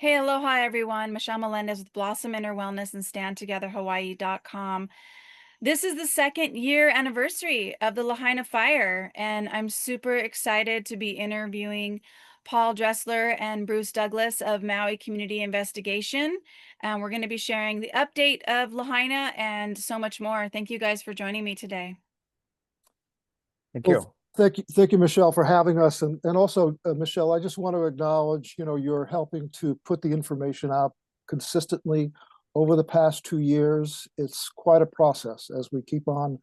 Hey, aloha everyone. Michelle Melendez with Blossom Inner Wellness and StandTogetherHawaii.com. This is the second year anniversary of the Lahaina fire, and I'm super excited to be interviewing Paul Dressler and Bruce Douglas of Maui Community Investigation. And we're going to be sharing the update of Lahaina and so much more. Thank you guys for joining me today. Thank Well, you. thank you, Michelle, for having us. And also, Michelle, I just want to acknowledge, you're helping to put the information out consistently over the past 2 years. It's quite a process as we keep on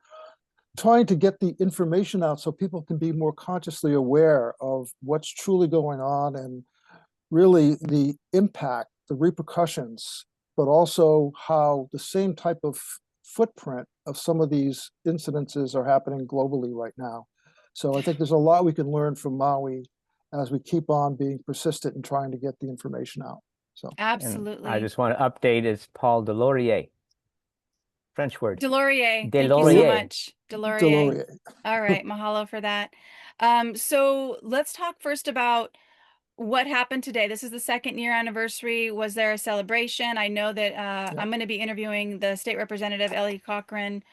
trying to get the information out so people can be more consciously aware of what's truly going on and really the impact, the repercussions, but also how the same type of footprint of some of these incidences are happening globally right now. So I think there's a lot we can learn from Maui as we keep on being persistent in trying to get the information out. So Absolutely. And I just want to update is Paul Delorier. French word. Delorier. Thank you so Delorier. much. Delorier. All right. Mahalo for that. So let's talk first about what happened today. This is the second year anniversary. Was there a celebration? I know that I'm going to be interviewing the state representative, Ellie Cochran,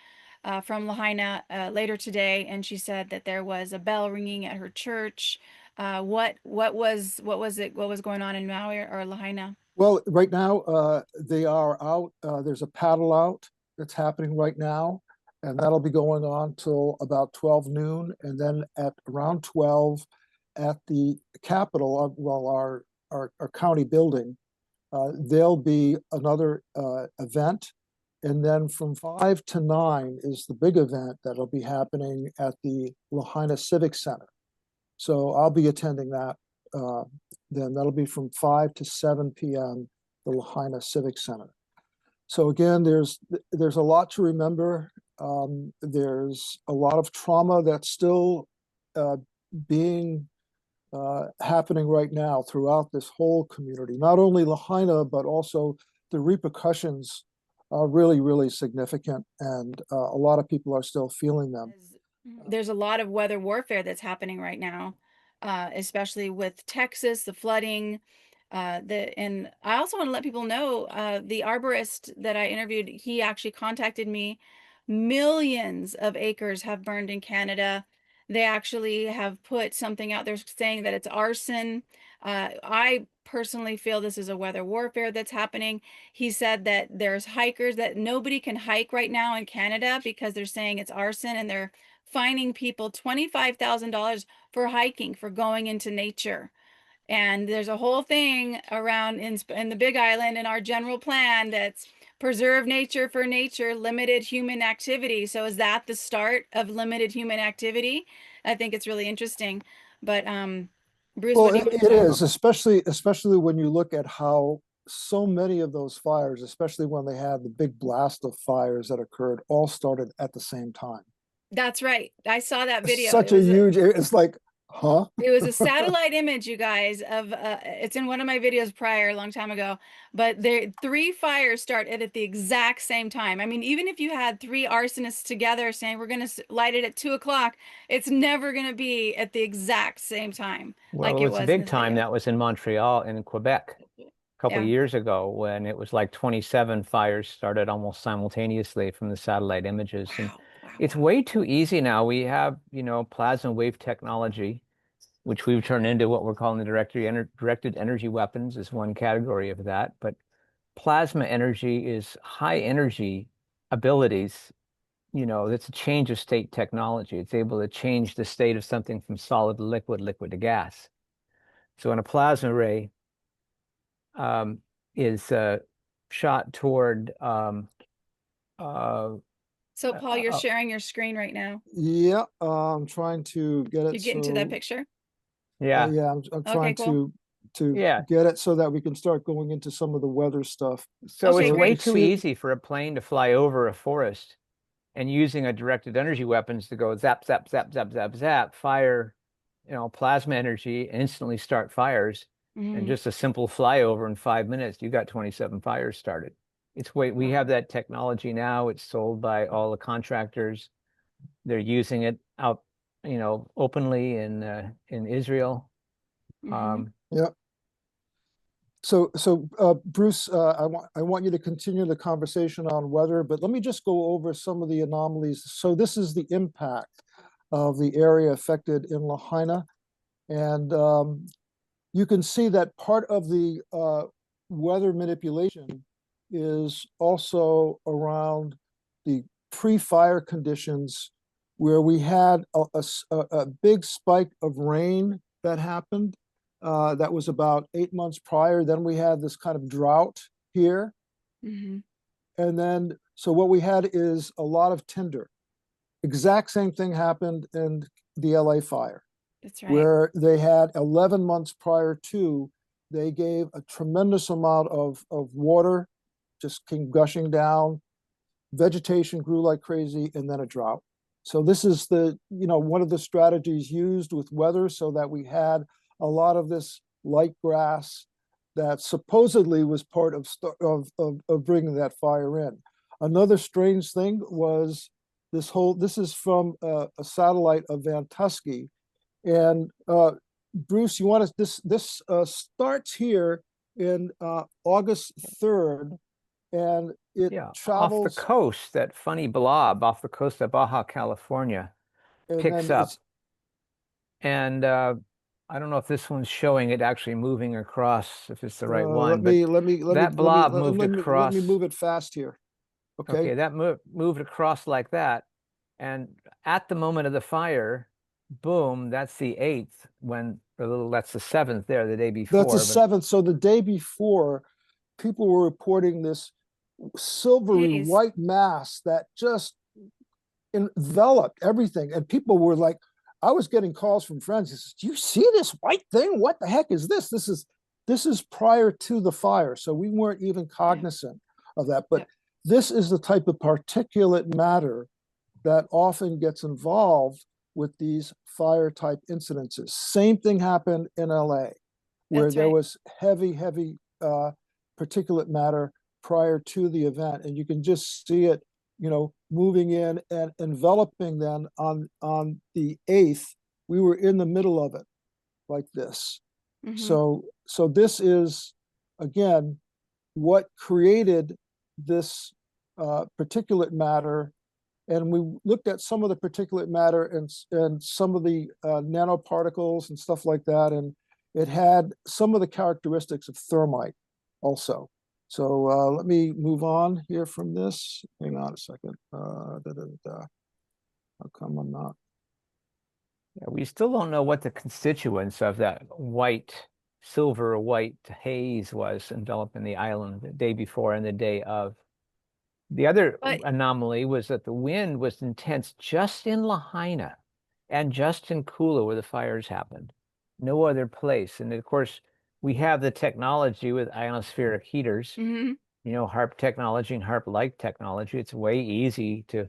from Lahaina later today, and she said that there was a bell ringing at her church. What was going on in Maui or Lahaina? Well, right now they are out. There's a paddle out that's happening right now, and that'll be going on till about 12 noon. And then at around 12 at the Capitol, our county building, there'll be another event. And then from 5 to 9 is the big event that'll be happening at the Lahaina Civic Center. So I'll be attending that. Then that'll be from 5 to 7 p.m. the Lahaina Civic Center. So again, there's a lot to remember. There's a lot of trauma that's still being happening right now throughout this whole community. Not only Lahaina, but also the repercussions are really, really significant, and a lot of people are still feeling them. There's a lot of weather warfare that's happening right now, especially with Texas, the flooding. And I also want to let people know the arborist that I interviewed, he actually contacted me. Millions of acres have burned in Canada. They actually have put something out there saying that it's arson. I personally feel this is a weather warfare that's happening. He said that there's hikers that nobody can hike right now in Canada because they're saying it's arson, and they're fining people $25,000 for hiking, for going into nature. And there's a whole thing around in the Big Island in our general plan that's preserve nature for nature, limited human activity. So is that the start of limited human activity? I think it's really interesting. But Bruce, Well, what do you want to it say? is, especially when you look at how so many of those fires, especially when they had the big blast of fires that occurred, all started at the same time. That's right. I saw that video. Such a huge, it's like, huh? It was a satellite image, you guys, of it's in one of my videos prior, a long time ago, but there three fires started at the exact same time. I mean, even if you had three arsonists together saying we're going to light it at 2 o'clock, it's never going to be at the exact same time. Well, like it was in big this time. video. That was in Montreal in Quebec a couple of years ago when it was like 27 fires started almost simultaneously from the satellite images. And it's way too easy now. We have, plasma wave technology, which we've turned into what we're calling the directed energy weapons is one category of that. But plasma energy is high energy abilities. It's a change of state technology. It's able to change the state of something from solid to liquid, liquid to gas. So when a plasma ray is shot toward So Paul, you're sharing your screen right now. Yeah, I'm trying to get it. You get into that picture? Yeah. Yeah, I'm trying cool. to get it so that we can start going into some of the weather stuff. So it's way too easy for a plane to fly over a forest and using a directed energy weapons to go zap, zap, zap, zap, zap, zap, fire, plasma energy, and instantly start fires. And just a simple flyover in 5 minutes, you got 27 fires started. We have that technology now. It's sold by all the contractors. They're using it out, openly in Israel. Yeah. Bruce, I want you to continue the conversation on weather, but let me just go over some of the anomalies. So this is the impact of the area affected in Lahaina. And you can see that part of the weather manipulation is also around the pre-fire conditions where we had a big spike of rain that happened. That was about 8 months prior. Then we had this kind of drought here. Mm-hmm. And then, so what we had is a lot of tinder. Exact same thing happened in the LA fire. That's right. Where they had 11 months prior to, they gave a tremendous amount of water, just came gushing down. Vegetation grew like crazy, and then a drought. So this is one of the strategies used with weather, so that we had a lot of this light grass that supposedly was part of bringing that fire in. Another strange thing was this is from a satellite of Van Tusky. And Bruce, you want to, this starts here in August 3rd, and it travels off the coast. That funny blob off the coast of Baja California picks up, and I don't know if this one's showing it actually moving across, if it's the right one. That blob moved across. Let me move it fast here. Okay, that moved across like that, and at the moment of the fire, boom, that's the 8th, when that's the 7th there, the day before. That's the 7th. So the day before, people were reporting this silvery white mass that just enveloped everything. And people were like, I was getting calls from friends. He says, do you see this white thing? What the heck is this? This is prior to the fire. So we weren't even cognizant of that. But this is the type of particulate matter that often gets involved with these fire type incidences. Same thing happened in LA, where there was heavy particulate matter prior to the event. And you can just see it, moving in and enveloping then on the 8th. We were in the middle of it like this. Mm-hmm. So this is, again, what created this particulate matter. And we looked at some of the particulate matter and some of the nanoparticles and stuff like that. And it had some of the characteristics of thermite also. So let me move on here from this. Hang on a second. How come I'm not? Yeah, we still don't know what the constituents of that silver white haze was enveloping the island the day before and the day of. The other anomaly was that the wind was intense just in Lahaina and just in Kula, where the fires happened. No other place. And of course, we have the technology with ionospheric heaters, HARP technology and HARP-like technology. It's way easy to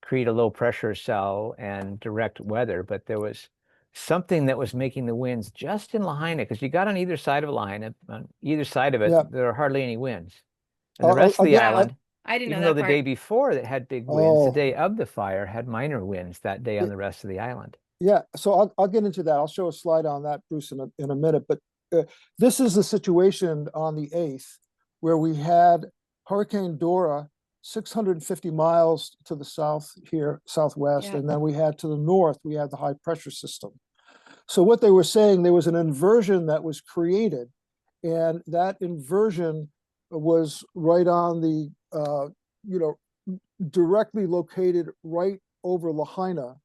create a low pressure cell and direct weather, but there was something that was making the winds just in Lahaina, because you got on either side of Lahaina, on either side of it, there are hardly any winds. And the rest of the island, I didn't know even that though the part. day before that had big winds, the day of the fire had minor winds that day on the rest of the island. Yeah, so I'll get into that. I'll show a slide on that, Bruce, in a minute. But this is the situation on the 8th, where we had Hurricane Dora 650 miles to the south here, southwest, and then we had to the north, we had the high pressure system. So what they were saying, there was an inversion that was created, and that inversion was right on the, directly located right over Lahaina,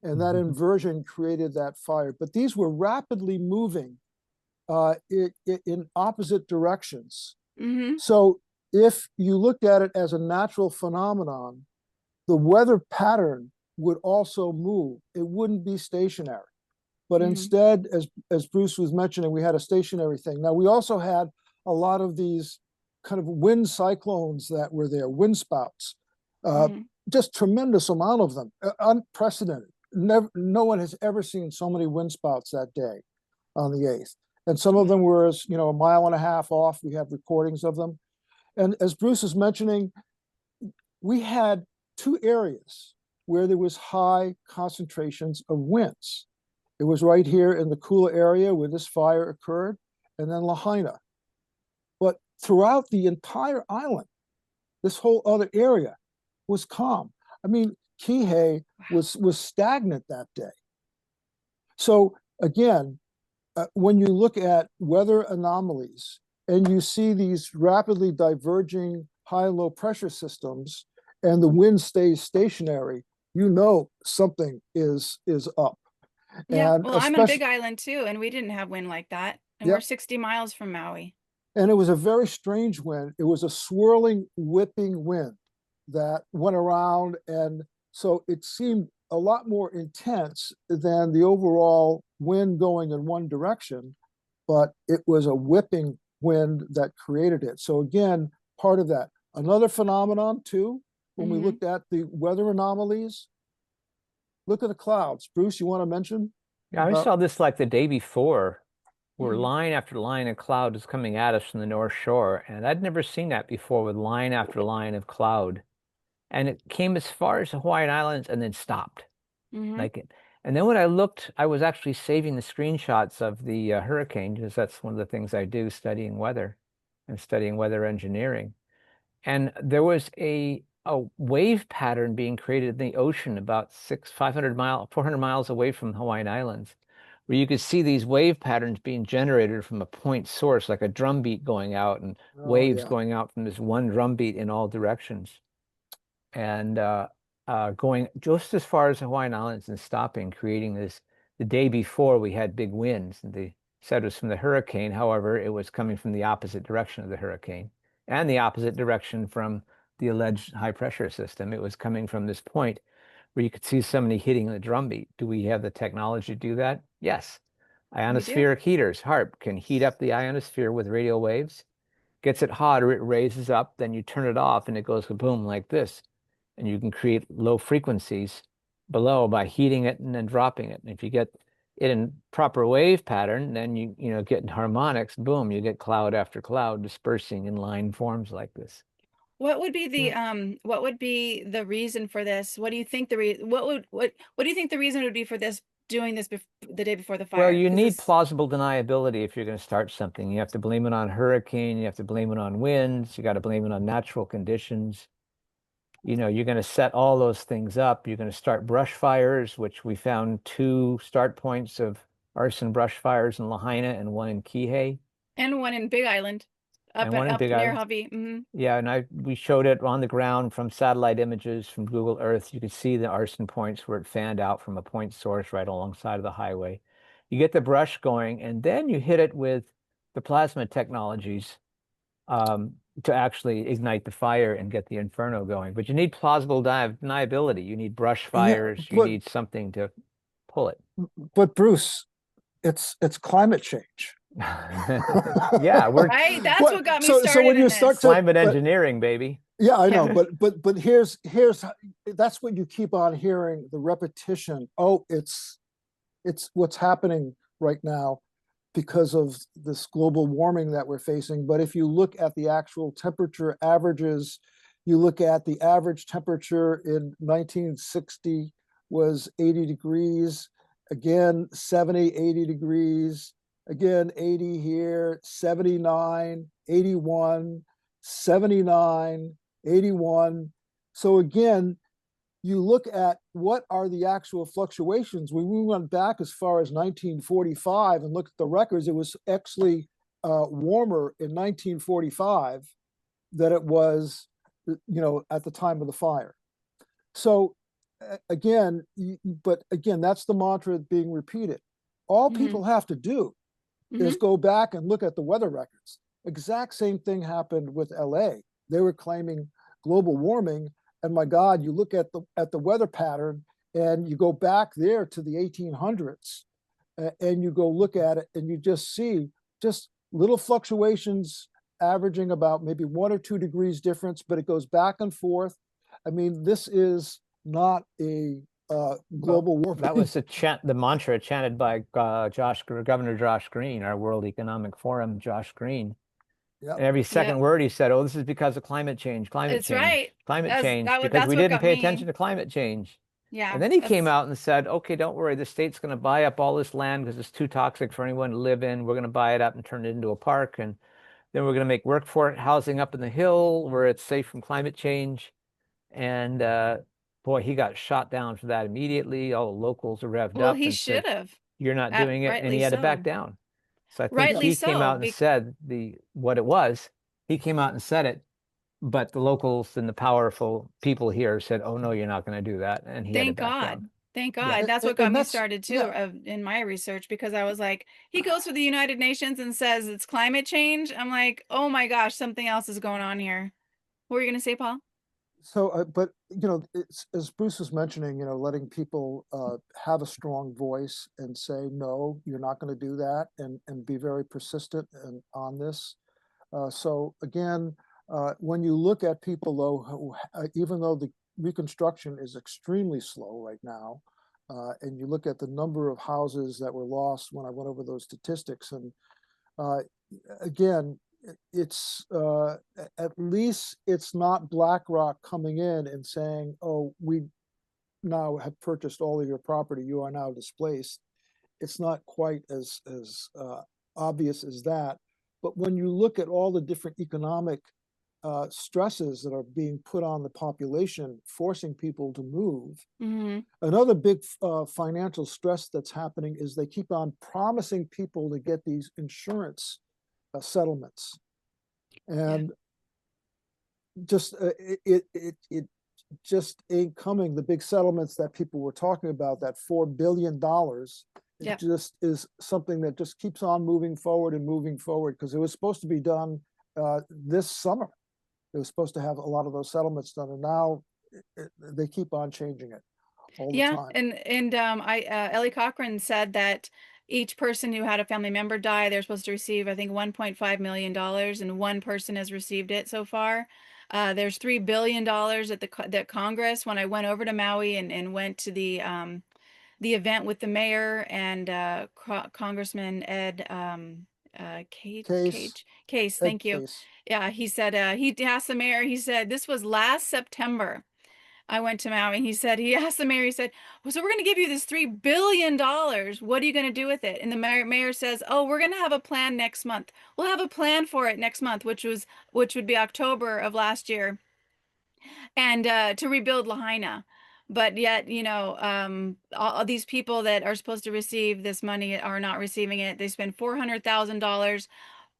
and that inversion created that fire. But these were rapidly moving in opposite directions. Mm-hmm. So if you looked at it as a natural phenomenon, the weather pattern would also move. It wouldn't be stationary. But instead, as Bruce was mentioning, we had a stationary thing. Now, we also had a lot of these kind of wind cyclones that were there, wind spouts, just tremendous amount of them, unprecedented. No one has ever seen so many wind spouts that day on the 8th. And some of them were, a mile and a half off. We have recordings of them. And as Bruce is mentioning, we had two areas where there was high concentrations of winds. It was right here in the Kula area where this fire occurred, and then Lahaina. But throughout the entire island, this whole other area was calm. I mean, Kihei was stagnant that day. So again, when you look at weather anomalies and you see these rapidly diverging high and low pressure systems and the wind stays stationary, you know something is up. Yeah, And well, I'm on Big Island too, and we didn't have wind like that. And we're 60 miles from Maui. And it was a very strange wind. It was a swirling, whipping wind that went around. And so it seemed a lot more intense than the overall wind going in one direction, but it was a whipping wind that created it. So again, part of that. Another phenomenon too, when we looked at the weather anomalies, look at the clouds. Bruce, you want to mention? Yeah, I saw this like the day before, where line after line of cloud is coming at us from the North Shore. And I'd never seen that before, with line after line of cloud. And it came as far as the Hawaiian Islands and then stopped. Like it. And then when I looked, I was actually saving the screenshots of the hurricane, because that's one of the things I do, studying weather and studying weather engineering. And there was a wave pattern being created in the ocean about 400 miles away from the Hawaiian Islands, where you could see these wave patterns being generated from a point source, like a drum beat going out, and waves going out from this one drum beat in all directions. And going just as far as the Hawaiian Islands and stopping, creating this. The day before, we had big winds, and they said it was from the hurricane. However, it was coming from the opposite direction of the hurricane and the opposite direction from the alleged high pressure system. It was coming from this point where you could see somebody hitting the drumbeat. Do we have the technology to do that? Yes. Ionospheric heaters, HARP, can heat up the ionosphere with radio waves. Gets it hotter, it raises up, then you turn it off and it goes kaboom like this. And you can create low frequencies below by heating it and then dropping it. And if you get it in proper wave pattern, then you get harmonics, boom, you get cloud after cloud dispersing in line forms like this. What would be the reason for this? What do you think what do you think the reason would be for doing this the day before the fire? Well, you need plausible deniability if you're going to start something. You have to blame it on hurricane, you have to blame it on winds, you got to blame it on natural conditions. You're going to set all those things up. You're going to start brush fires, which we found 2 start points of arson brush fires in Lahaina and one in Kihei. And one in Big Island, up near Hawaii. Yeah, and we showed it on the ground from satellite images from Google Earth. You could see the arson points where it fanned out from a point source right alongside of the highway. You get the brush going, and then you hit it with the plasma technologies to actually ignite the fire and get the inferno going. But you need plausible deniability. You need brush fires. You need something to pull it. But Bruce, it's climate change. Yeah, right. That's what got me started. So when you start climate engineering, baby. Yeah, I know. But here's that's what you keep on hearing, the repetition. Oh, it's what's happening right now because of this global warming that we're facing. But if you look at the actual temperature averages, you look at the average temperature in 1960 was 80 degrees, again, 70, 80 degrees, again, 80 here, 79, 81, 79, 81. So again, you look at what are the actual fluctuations. When we went back as far as 1945 and looked at the records, it was actually warmer in 1945 than it was, at the time of the fire. So again, that's the mantra being repeated. All people have to do is go back and look at the weather records. Exact same thing happened with LA. They were claiming global warming. And my God, you look at the weather pattern and you go back there to the 1800s and you go look at it and you just see just little fluctuations averaging about maybe 1 or 2 degrees difference, but it goes back and forth. I mean, this is not a global warming. That was the mantra chanted by Governor Josh Green, our World Economic Forum, Josh Green. Yep. And every second word he said, "Oh, this is because of climate change, climate change, right. climate change," because we didn't pay attention to climate change. Yeah. And then he came out and said, "Okay, don't worry, the state's going to buy up all this land because it's too toxic for anyone to live in. We're going to buy it up and turn it into a park, and Then we're going to make work for it housing up in the hill where it's safe from climate change. And boy, he got shot down for that immediately. All the locals are revved Well, up he and said, should have. "You're not doing it," and Rightly he had to back so. down. So I think Rightly he came so. out and said what it was. He came out and said it, but the locals and the powerful people here said, "Oh no, you're not going to do that," and he had to Thank back God. down. Thank Yeah. God. That's what got And me that's, started too yeah. in my research, because I was like, he goes to the United Nations and says it's climate change. I'm like, oh my gosh, something else is going on here. What were you going to say, Paul? So, but it's, as Bruce was mentioning, letting people have a strong voice and say, no, you're not going to do that, and be very persistent on this. So again, when you look at people though, who, even though the reconstruction is extremely slow right now, and you look at the number of houses that were lost when I went over those statistics, and again, it's at least it's not BlackRock coming in and saying, "Oh, we now have purchased all of your property. You are now displaced." It's not quite as obvious as that. But when you look at all the different economic stresses that are being put on the population, forcing people to move, another big financial stress that's happening is they keep on promising people to get these insurance settlements, and just it just ain't coming. The big settlements that people were talking about, that $4 billion, it just is something that just keeps on moving forward and moving forward, because it was supposed to be done this summer. It was supposed to have a lot of those settlements done, and now they keep on changing it all the time. And Ellie Cochran said that each person who had a family member die, they're supposed to receive, I think, $1.5 million, and one person has received it so far. There's $3 billion at that Congress. When I went over to Maui and went to the event with the mayor and Congressman Ed Case, thank you. Case. Yeah, he said he asked the mayor. He said this was last September. I went to Maui, and he asked the mayor, he said, well, so we're going to give you this $3 billion. What are you going to do with it? And the mayor says, oh, we're going to have a plan next month. We'll have a plan for it next month, which would be October of last year, and to rebuild Lahaina. But yet, all these people that are supposed to receive this money are not receiving it. They spend $400,000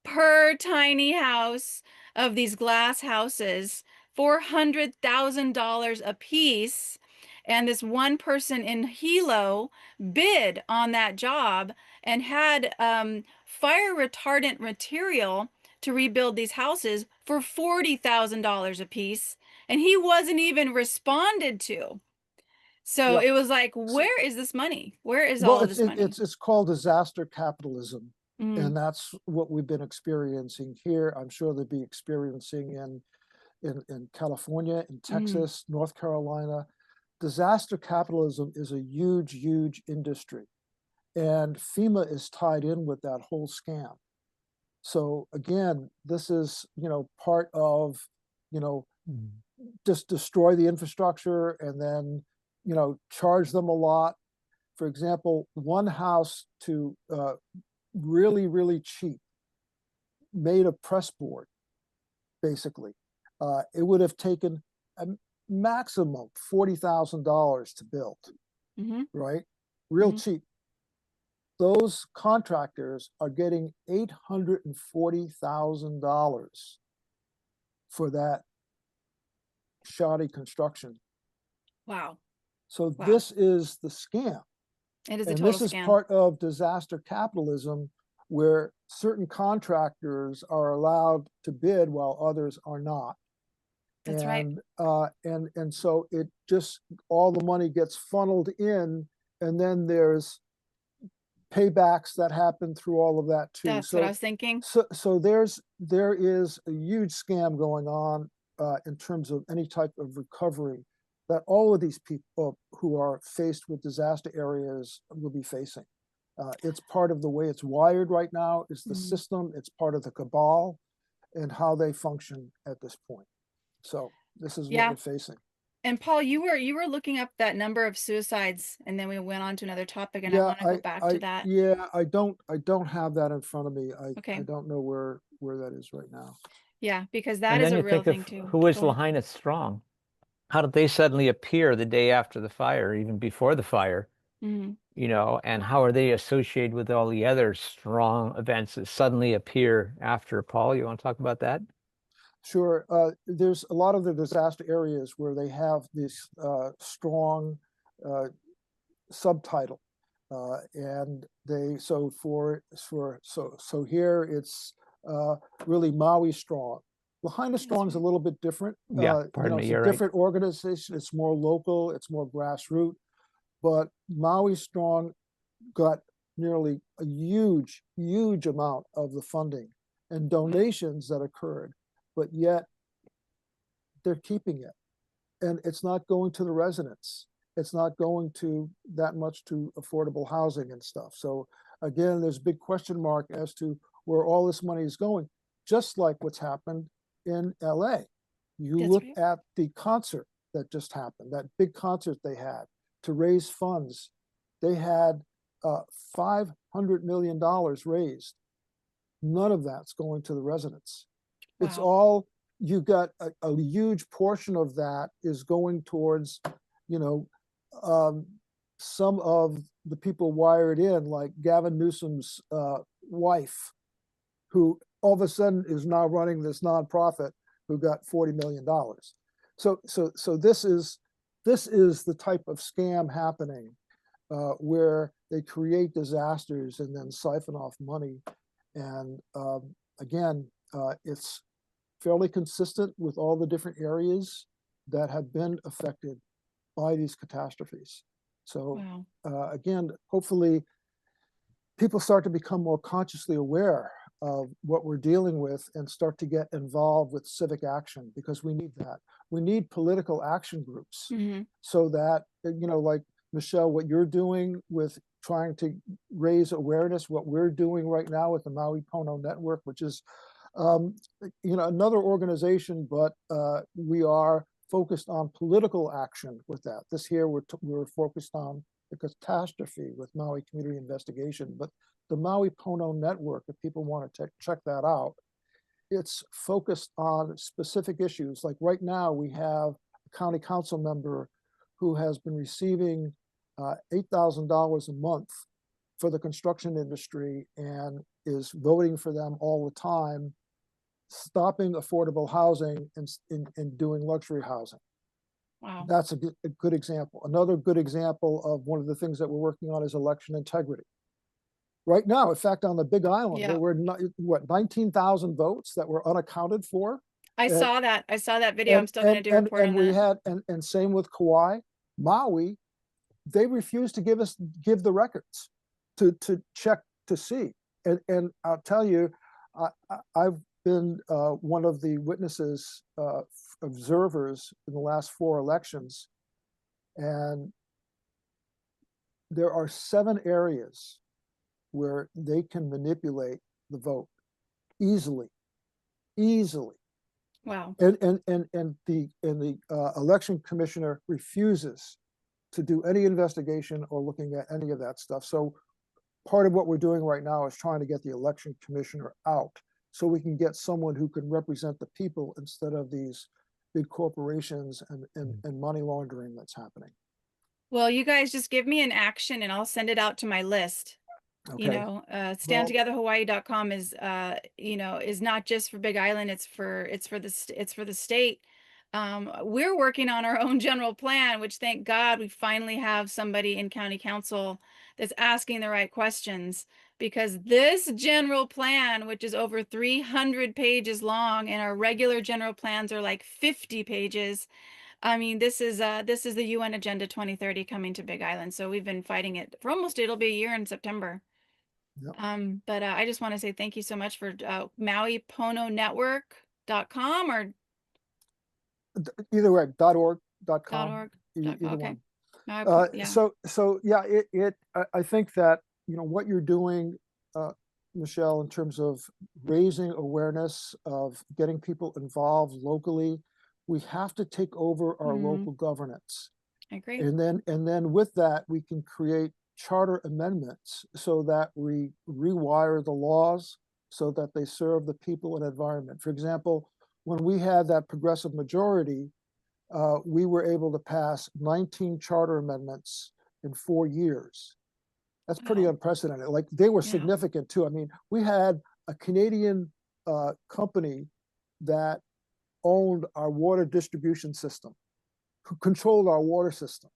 per tiny house of these glass houses, $400,000 a piece. And this one person in Hilo bid on that job and had fire retardant material to rebuild these houses for $40,000 a piece. And he wasn't even responded to. So it was like, where is this money? Where is all of this money? It's called disaster capitalism. Mm. And that's what we've been experiencing here. I'm sure they'll be experiencing in California, in Texas, North Carolina. Disaster capitalism is a huge, huge industry. And FEMA is tied in with that whole scam. So again, this is, part of, just destroy the infrastructure and then, charge them a lot. For example, one house to really, really cheap, made of press board, basically. It would have taken a maximum $40,000 to build, right? Real cheap. Those contractors are getting $840,000 for that shoddy construction. Wow. So this is the scam. It is a and total this is scam. part of disaster capitalism, where certain contractors are allowed to bid while others are not. That's right. And so it just, all the money gets funneled in, and then there's paybacks that happen through all of that too. That's what I was thinking. So there is a huge scam going on in terms of any type of recovery that all of these people who are faced with disaster areas will be facing. It's part of the way it's wired right now. It's the system. It's part of the cabal and how they function at this point. So this is what we're facing. And Paul, you were looking up that number of suicides, and then we went on to another topic, and I want to go back to that. Yeah, I don't have that in front of me. Okay. I don't know where where that is right now. Yeah, because that And is then a you real think thing of too. who is Go ahead. Lahaina Strong? How did they suddenly appear the day after the fire, even before the fire? Mm-hmm. You know, and how are they associated with all the other strong events that suddenly appear after? Paul, you want to talk about that? Sure. There's a lot of the disaster areas where they have this strong subtitle, and they so here it's really Maui Strong. Lahaina That's Strong is a right. little bit different. Yeah, pardon me, It's a you're right. different organization. It's more local. It's more grassroots. But Maui Strong got nearly a huge, huge amount of the funding and donations that occurred, but yet they're keeping it. And it's not going to the residents. It's not going to that much to affordable housing and stuff. So again, there's a big question mark as to where all this money is going, just like what's happened in LA. You That's look right. at the concert that just happened, that big concert they had to raise funds. They had $500 million raised. None of that's going to the residents. It's Wow. all, you got a huge portion of that is going towards, you know, some of the people wired in, like Gavin Newsom's wife, who all of a sudden is now running this nonprofit who got $40 million. So this is the type of scam happening where they create disasters and then siphon off money. And again, it's fairly consistent with all the different areas that have been affected by these catastrophes. So Wow. again, hopefully people start to become more consciously aware of what we're dealing with and start to get involved with civic action, because we need that. We need political action groups Mm-hmm. so that, you know, like Michelle, what you're doing with trying to raise awareness, what we're doing right now with the Maui Pono Network, which is, you know, another organization, but we are focused on political action with that. This here, we're focused on the catastrophe with Maui Community Investigation, but the Maui Pono Network, if people want to check that out, it's focused on specific issues. Like right now, we have a county council member who has been receiving $8,000 a month for the construction industry and is voting for them all the time, stopping affordable housing and doing luxury housing. Wow. That's a good example. Another good example of one of the things that we're working on is election integrity. Right now, in fact, on the Big Island, there were 19,000 votes that were unaccounted for. I saw that. I saw that video. I'm still going to do a report on that. And same with Kauai, Maui, they refused to give the records to check to see. And I'll tell you, I've been one of the witnesses, observers in the last 4 elections, and there are 7 areas where they can manipulate the vote easily. Wow. And the election commissioner refuses to do any investigation or looking at any of that stuff. So part of what we're doing right now is trying to get the election commissioner out so we can get someone who can represent the people instead of these big corporations and money laundering that's happening. Well, you guys just give me an action and I'll send it out to my list. Okay. You know, standtogetherhawaii.com is you know, is not just for Big Island, it's for the state. We're working on our own general plan, which thank God we finally have somebody in county council that's asking the right questions, because this general plan, which is over 300 pages long, and our regular general plans are like 50 pages. I mean, this is the UN Agenda 2030 coming to Big Island. So we've been fighting it for it'll be a year in September. Yep. But I just want to say thank you so much for MauiPonoNetwork.com or either way, .org, .com, .org. either Okay. one. Yeah. So yeah, I think that, you know, what you're doing, Michelle, in terms of raising awareness, of getting people involved locally, we have to take over our local governance. I agree. And then with that, we can create charter amendments so that we rewire the laws so that they serve the people and environment. For example, when we had that progressive majority, we were able to pass 19 charter amendments in 4 years. That's pretty unprecedented. Like, they were significant too. I mean, we had a Canadian company that owned our water distribution system, who controlled our water system.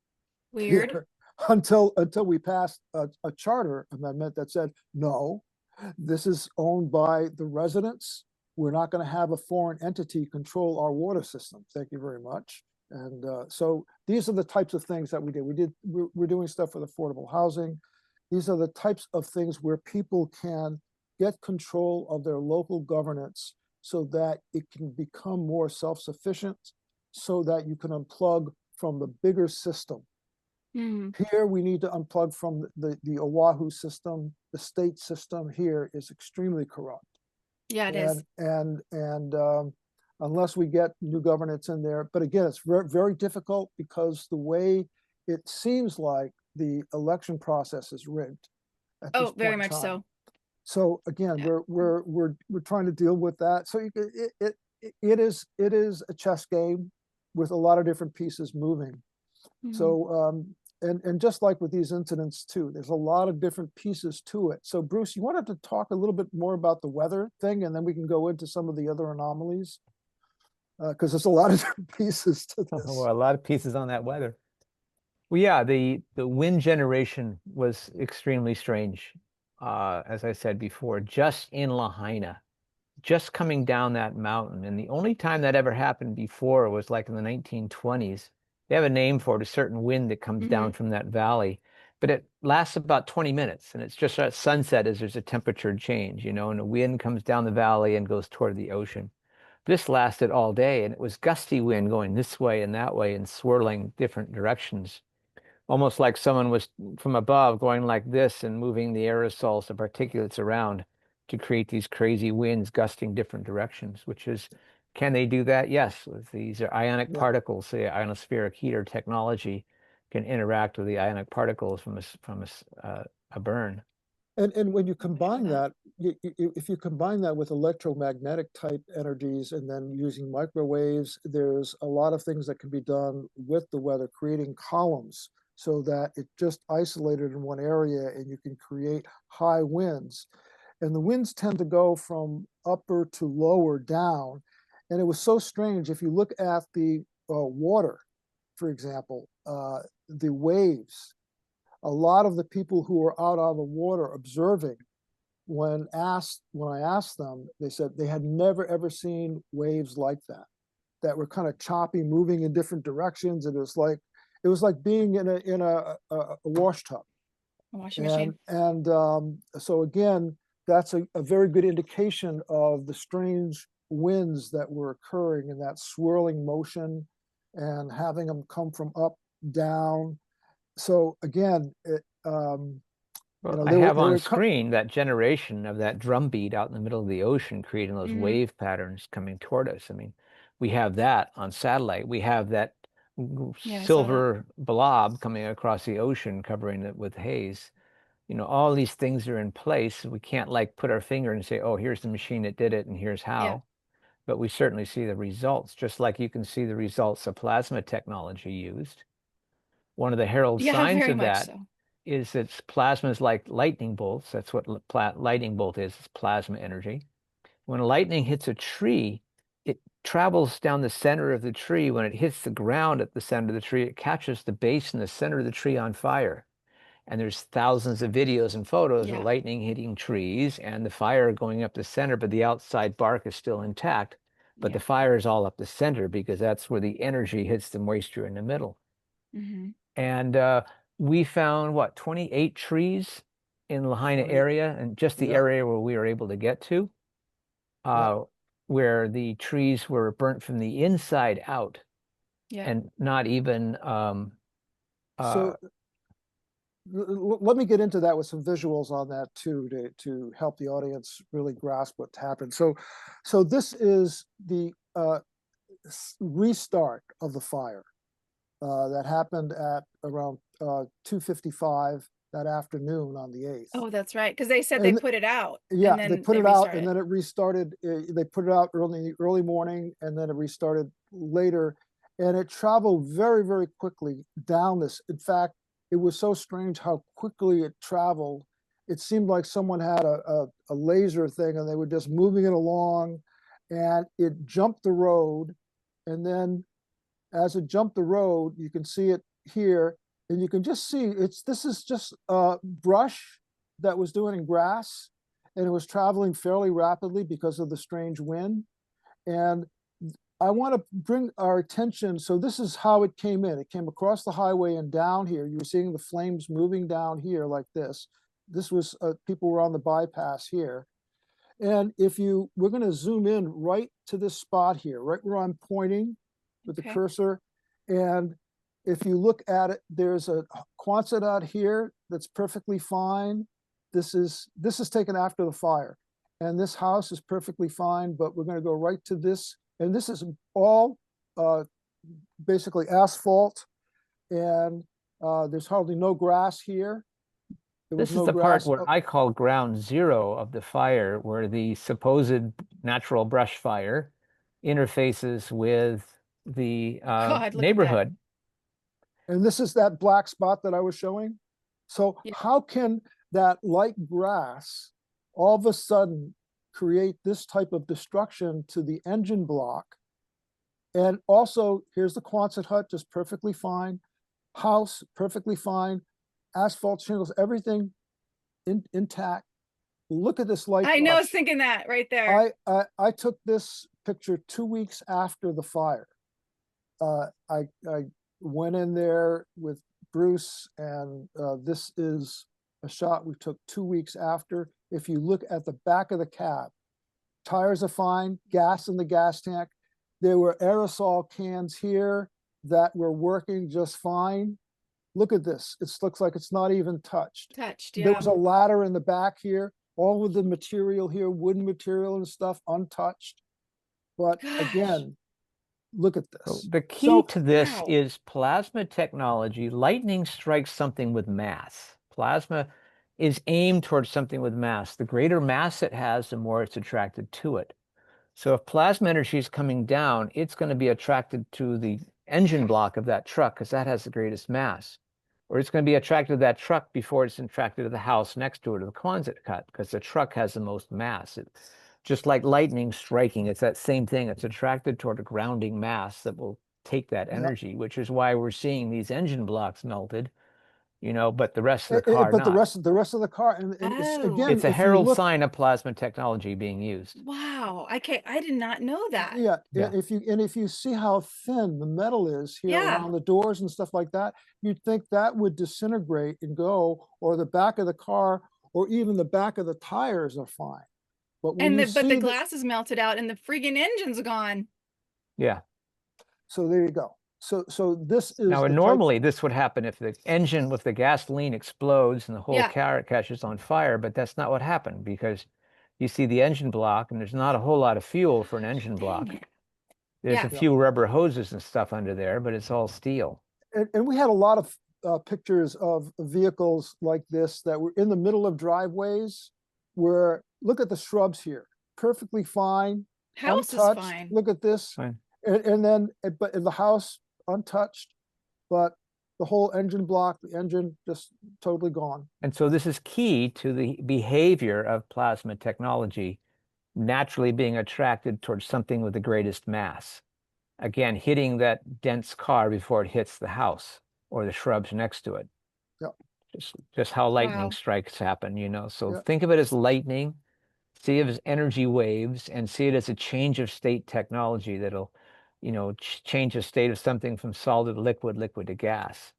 Weird. Here, until we passed a charter amendment that said, no, this is owned by the residents. We're not going to have a foreign entity control our water system. Thank you very much. And so these are the types of things that we did. We're doing stuff with affordable housing. These are the types of things where people can get control of their local governance so that it can become more self-sufficient, so that you can unplug from the bigger system. Here, we need to unplug from the Oahu system. The state system here is extremely corrupt. Yeah, it is. And unless we get new governance in there, but again, it's very, very difficult because the way it seems like the election process is rigged at this point very in much time. so. So again, we're trying to deal with that. So it is a chess game with a lot of different pieces moving. So and just like with these incidents too, there's a lot of different pieces to it. So Bruce, you wanted to talk a little bit more about the weather thing, and then we can go into some of the other anomalies, because there's a lot of different pieces to this. Well, a lot of pieces on that weather. Well, yeah, the wind generation was extremely strange. As I said before, just in Lahaina, just coming down that mountain. And the only time that ever happened before was like in the 1920s. They have a name for it, a certain wind that comes down from that valley, but it lasts about 20 minutes. And it's just at sunset as there's a temperature change, and the wind comes down the valley and goes toward the ocean. This lasted all day, and it was gusty wind going this way and that way and swirling different directions, almost like someone was from above going like this and moving the aerosols, the particulates around to create these crazy winds gusting different directions, which is, can they do that? Yes. These are ionic particles. The ionospheric heater technology can interact with the ionic particles from a burn. And when you combine that, if you combine that with electromagnetic type energies and then using microwaves, there's a lot of things that can be done with the weather, creating columns so that it's just isolated in one area and you can create high winds. And the winds tend to go from upper to lower down. And it was so strange. If you look at the water, for example, the waves, a lot of the people who were out on the water observing, when I asked them, they said they had never ever seen waves like that were kind of choppy, moving in different directions. And it was like being in a wash tub. A washing machine. And so again, that's a very good indication of the strange winds that were occurring in that swirling motion and having them come from up, down. So again, I have on screen that generation of that drumbeat out in the middle of the ocean, creating those wave patterns coming toward us. I mean, we have that on satellite. We have that silver blob coming across the ocean, covering it with haze. All these things are in place. We can't like put our finger and say, oh, here's the machine that did it and here's how. But we certainly see the results, just like you can see the results of plasma technology used. One of the herald signs of that is that plasma is like lightning bolts. That's what lightning bolt is. It's plasma energy. When lightning hits a tree, it travels down the center of the tree. When it hits the ground at the center of the tree, it catches the base and the center of the tree on fire. And there's thousands of videos and photos of lightning hitting trees and the fire going up the center, but the outside bark is still intact. But the fire is all up the center because that's where the energy hits the moisture in the middle. And we found, 28 trees in Lahaina area, and just the area where we were able to get to, where the trees were burnt from the inside out and not even... so let me get into that with some visuals on that too, to help the audience really grasp what happened. So this is the restart of the fire that happened at around 2:55. that afternoon on the 8th. Oh, that's right. Because they said they And put it out yeah, and they then put they it out restarted. and then it restarted. They put it out early morning and then it restarted later. And it traveled very, very quickly down this. In fact, it was so strange how quickly it traveled. It seemed like someone had a laser thing and they were just moving it along, and it jumped the road. And then as it jumped the road, you can see it here, and you can just see this is just brush that was doing in grass, and it was traveling fairly rapidly because of the strange wind. And I want to bring our attention. So this is how it came in. It came across the highway and down here. You were seeing the flames moving down here like this. This was people were on the bypass here. And we're going to zoom in right to this spot here, right where I'm pointing with the cursor. And if you look at it, there's a Quonset out here that's perfectly fine. This is taken after the fire. And this house is perfectly fine, but we're going to go right to this. And this is all basically asphalt, and there's hardly no grass here. This is the part where I call ground zero of the fire, where the supposed natural brush fire interfaces with the neighborhood. And this is that black spot that I was showing. So how can that light grass all of a sudden create this type of destruction to the engine block? And also, here's the Quonset hut, just perfectly fine. House, perfectly fine. Asphalt shingles, everything intact. Look at this light. I know, I was thinking that right there. I took this picture 2 weeks after the fire. I went in there with Bruce, and this is a shot we took 2 weeks after. If you look at the back of the cab, tires are fine, gas in the gas tank. There were aerosol cans here that were working just fine. Look at this. It looks like it's not even touched. There was a ladder in the back here, all of the material here, wooden material and stuff, untouched. But again, look at this. So the key to this is plasma technology. Lightning strikes something with mass. Plasma is aimed towards something with mass. The greater mass it has, the more it's attracted to it. So if plasma energy is coming down, it's going to be attracted to the engine block of that truck because that has the greatest mass. Or it's going to be attracted to that truck before it's attracted to the house next to it, or the Quonset cut, because the truck has the most mass. It's just like lightning striking. It's that same thing. It's attracted toward a grounding mass that will take that energy, which is why we're seeing these engine blocks melted, but the rest of the car but not. the rest of the car, and again, it's a herald sign of plasma technology being used. Wow, I did not know that. Yeah. If you see how thin the metal is here around the doors and stuff like that, you'd think that would disintegrate and go, or the back of the car, or even the back of the tires are fine. But when but the glass is melted out and the friggin' engine's gone. Yeah. So there you go. So this is now normally this would happen if the engine with the gasoline explodes and the whole car catches on fire, but that's not what happened, because you see the engine block and there's not a whole lot of fuel for an engine block. There's a few rubber hoses and stuff under there, but it's all steel. And we had a lot of pictures of vehicles like this that were in the middle of driveways where, look at the shrubs here, perfectly fine. House untouched. Is fine. Look at this. Fine. And then, but in the house, untouched, but the whole engine block, the engine just totally gone. And so this is key to the behavior of plasma technology, naturally being attracted towards something with the greatest mass. Again, hitting that dense car before it hits the house or the shrubs next to it. Yeah. Just how lightning strikes happen, So think of it as lightning, see it as energy waves, and see it as a change of state technology that'll change the state of something from solid to liquid, liquid to gas.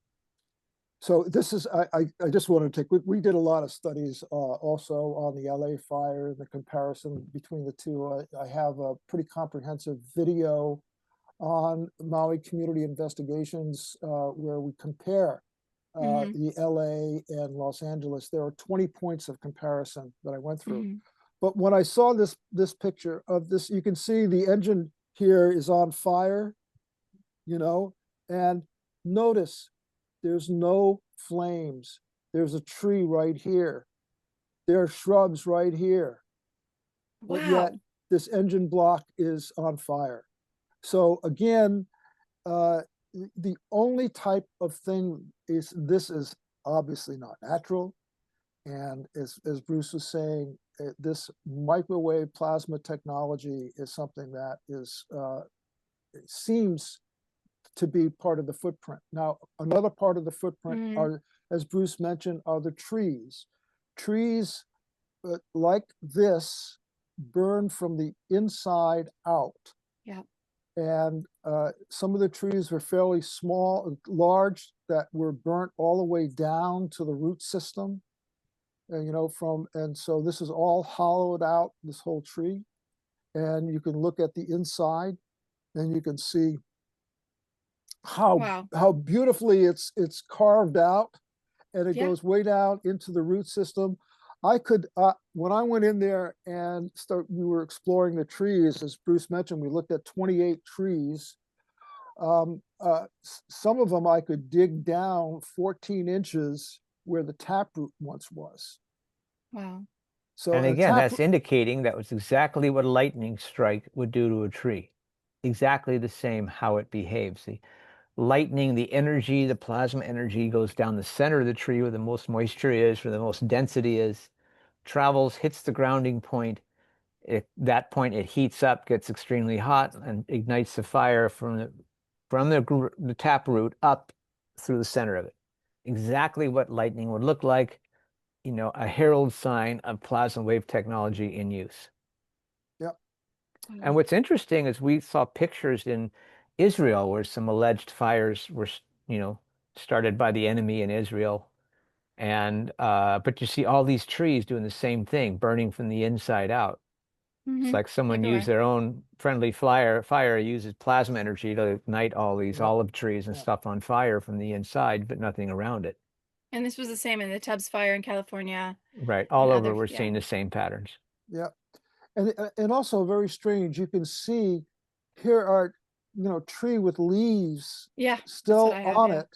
So this is, I just want to we did a lot of studies also on the LA fire and the comparison between the two. I have a pretty comprehensive video on Maui Community Investigations where we compare the LA and Los Angeles. There are 20 points of comparison that I went through. But when I saw this picture of this, you can see the engine here is on fire, and notice there's no flames. there's a tree right here. There are shrubs right here. But yet Wow. this engine block is on fire. So again, the only type of thing is, this is obviously not natural. And as Bruce was saying, this microwave plasma technology is something that is, it seems to be part of the footprint. Now, another part of the footprint are, as Bruce mentioned, are the trees. Trees like this burn from the inside out. Yeah. And some of the trees were fairly small, large, that were burnt all the way down to the root system. You know, and so this is all hollowed out, this whole tree. And you can look at the inside and you can see how beautifully it's carved out, and it goes way down into the root system. I could, when I went in there and we were exploring the trees, as Bruce mentioned, we looked at 28 trees. Some of them I could dig down 14 inches where the taproot once was. Wow. So, and again, that's indicating that was exactly what a lightning strike would do to a tree. Exactly the same how it behaves. The lightning, the energy, the plasma energy goes down the center of the tree where the most moisture is, where the most density is, travels, hits the grounding point. At that point, it heats up, gets extremely hot, and ignites the fire from the taproot up through the center of it. Exactly what lightning would look like, you know, a herald sign of plasma wave technology in use. Yep. And what's interesting is we saw pictures in Israel where some alleged fires were, you know, started by the enemy in Israel. And but you see all these trees doing the same thing, burning from the inside out. It's like someone used their own friendly fire uses plasma energy to ignite all these olive trees and stuff on fire from the inside, but nothing around it. And this was the same in the Tubbs fire in California. Right. All over we're seeing the same patterns. Yeah. And also very strange, you can see here are, you know, tree with leaves still on it.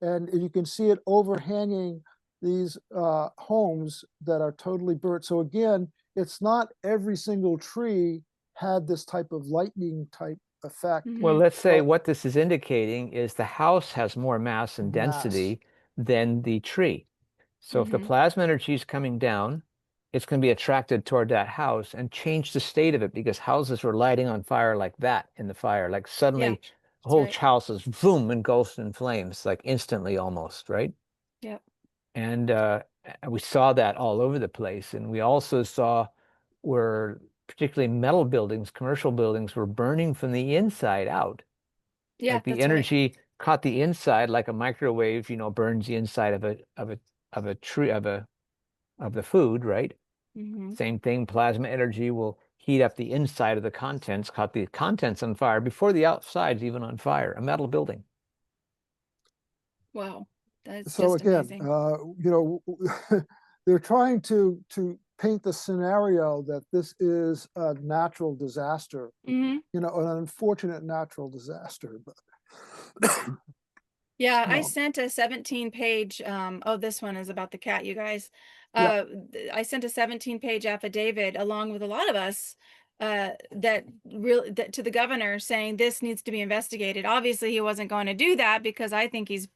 And you can see it overhanging these homes that are totally burnt. So again, it's not every single tree had this type of lightning type effect. Well, let's say what this is indicating is the house has more mass and density than the tree. So if the plasma energy is coming down, it's going to be attracted toward that house and change the state of it, because houses were lighting on fire like that in the fire. Like suddenly the whole house is boom, engulfed in flames, like instantly almost, right? Yep. And we saw that all over the place. And we also saw where particularly metal buildings, commercial buildings, were burning from the inside out. Yeah, like the energy caught the inside, like a microwave, you know, burns the inside of a tree, of the food, right? Same thing, plasma energy will heat up the inside of the contents, caught the contents on fire before the outside's even on fire, a metal building. Wow, that's so just again, amazing. You know, they're trying to paint the scenario that this is a natural disaster, you know, an unfortunate natural disaster. But yeah, I sent a 17-page, oh, this one is about the cat, you guys. I sent a 17-page affidavit along with a lot of us that to the governor saying this needs to be investigated. Obviously, he wasn't going to do that because I think he's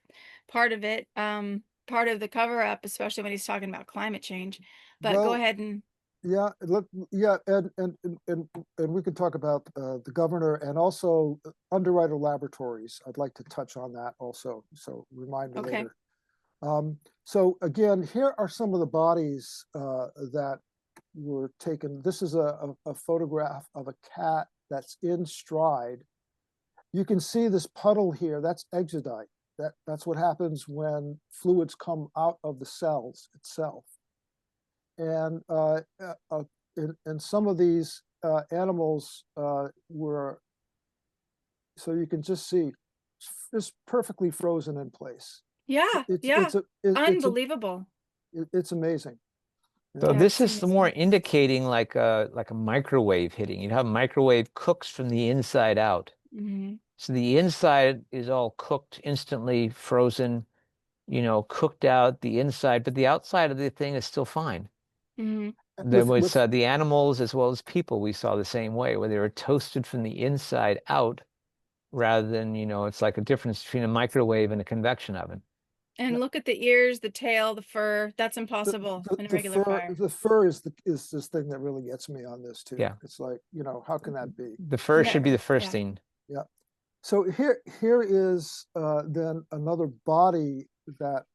part of it, part of the cover up, especially when he's talking about climate change. But go ahead and look, and we could talk about the governor and also Underwriter Laboratories. I'd like to touch on that also. So remind me later. So again, here are some of the bodies that were taken. This is a photograph of a cat that's in stride. You can see this puddle here. That's exudate. That's what happens when fluids come out of the cells itself. And some of these animals were, so you can just see, just perfectly frozen in place. Yeah, unbelievable. It's amazing. So this is more indicating like a microwave hitting. You know how microwave cooks from the inside out. So the inside is all cooked, instantly frozen, cooked out the inside, but the outside of the thing is still fine. Mhm. There was With the animals as well as people we saw the same way, where they were toasted from the inside out rather than, it's like a difference between a microwave and a convection oven. And look at the ears, the tail, the fur. That's impossible in a regular fire. the fur is this thing that really gets me on this too. Yeah. It's like, how can that be? The fur should be the first Yeah. thing. Yeah. So here is then another body that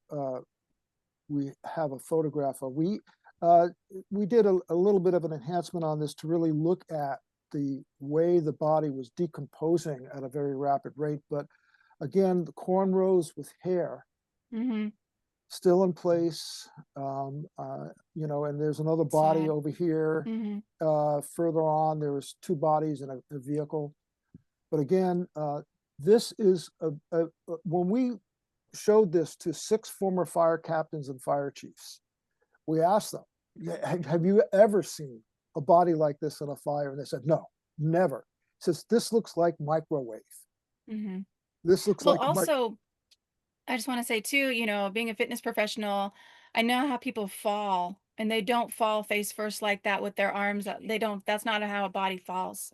we have a photograph of. We did a little bit of an enhancement on this to really look at the way the body was decomposing at a very rapid rate. But again, the cornrows with hair Mm-hmm. still in place, and there's another body Sad. over here. Mm-hmm. Further on, there was two bodies in a vehicle. But again, this is when we showed this to 6 former fire captains and fire chiefs, we asked them, have you ever seen a body like this in a fire? And they said, no, never. It says, this looks like microwave. Mm-hmm. This looks Well, like also, I just want to say too, being a fitness professional, I know how people fall, and they don't fall face first like that with their arms up. They don't, that's not how a body falls.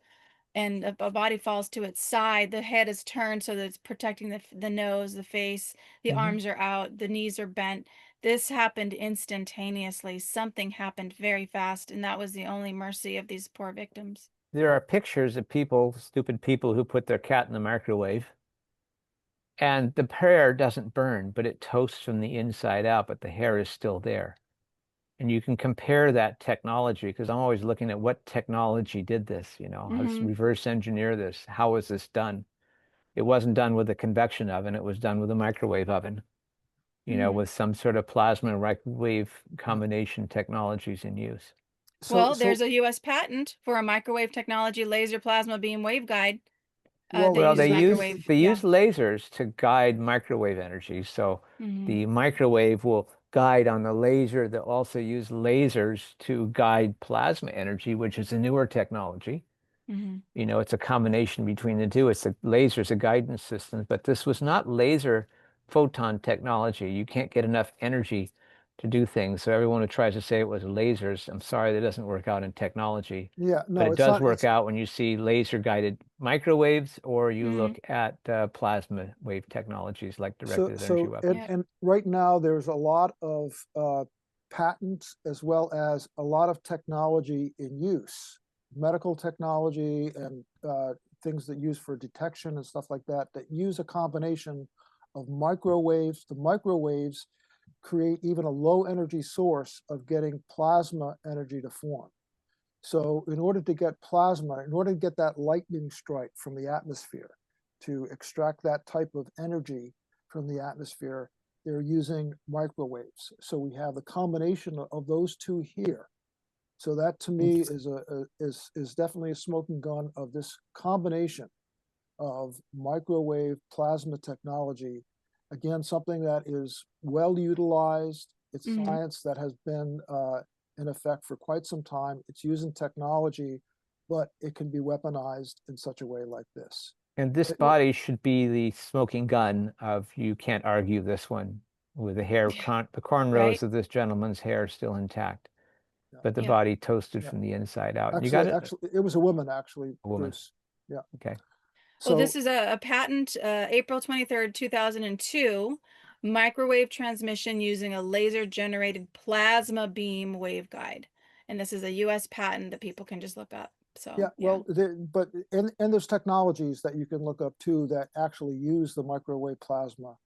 And a body falls to its side. The head is turned so that it's protecting the nose, the face, the Mhm. arms are out, the knees are bent. This happened instantaneously. Something happened very fast, and that was the only mercy of these poor victims. There are pictures of people, stupid people, who put their cat in the microwave. And the hair doesn't burn, but it toasts from the inside out, but the hair is still there. And you can compare that technology, because I'm always looking at what technology did this, how to Mm-hmm. reverse engineer this. How was this done? It wasn't done with a convection oven. It was done with a microwave oven, Mm-hmm. with some sort of plasma and microwave combination technologies in use. Well, there's a U.S. patent for a microwave technology laser plasma beam waveguide well, that Well, uses they use microwave. they Yeah. use lasers to guide microwave energy. So Mm-hmm. the microwave will guide on the laser. They'll also use lasers to guide plasma energy, which is a newer technology. Mm-hmm. It's a combination between the two. It's a laser's a guidance system, but this was not laser photon technology. You can't get enough energy to do things. So everyone who tries to say it was lasers, I'm sorry, that doesn't work out in technology. yeah, But no, it it's does not. work out when you see laser guided microwaves, or you Mm-hmm. look at plasma wave technologies like So, directed energy so and, weapons. Yeah. and right now there's a lot of patents as well as a lot of technology in use, medical technology and things that use for detection and stuff like that, that use a combination of microwaves. The microwaves create even a low energy source of getting plasma energy to form. So in order to get plasma, in order to get that lightning strike from the atmosphere, to extract that type of energy from the atmosphere, they're using microwaves. So we have the combination of those two here. So that to me is definitely a smoking gun of this combination of microwave plasma technology. Again, something that is well utilized. It's Mm-hmm. science that has been in effect for quite some time. It's using technology, but it can be weaponized in such a way like this. And this body should be the smoking gun of you can't argue this one with the hair, the cornrows Right? of this gentleman's hair still intact, Yeah, but the Yeah. body toasted yeah. from the inside out. And you got Actually, it was a woman, actually, a woman. Bruce. Yeah. Okay. Well, this So is a patent, April 23rd, 2002, microwave transmission using a laser-generated plasma beam waveguide. And this is a U.S. patent that people can just look up. So, yeah, well, and there's technologies that you can look up too that actually use the microwave plasma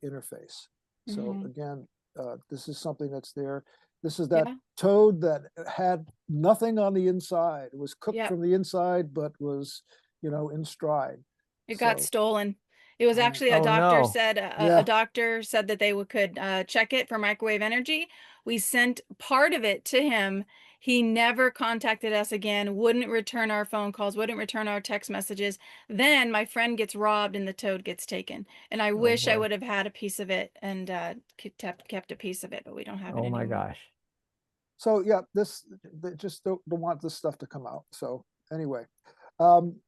interface. So Mhm. again, this is something that's there. This is that Yeah. toad that had nothing on the inside. It was cooked Yep. from the inside, but was, in stride. It got So, stolen. It was actually a Oh doctor no. said yeah, a doctor said that they could check it for microwave energy. We sent part of it to him. He never contacted us again, wouldn't return our phone calls, wouldn't return our text messages. Then my friend gets robbed and the toad gets taken. And I Oh wish I boy. would have had a piece of it and kept a piece of it, but we don't have it Oh my anymore. gosh. so yeah, they just don't want this stuff to come out. So anyway, um,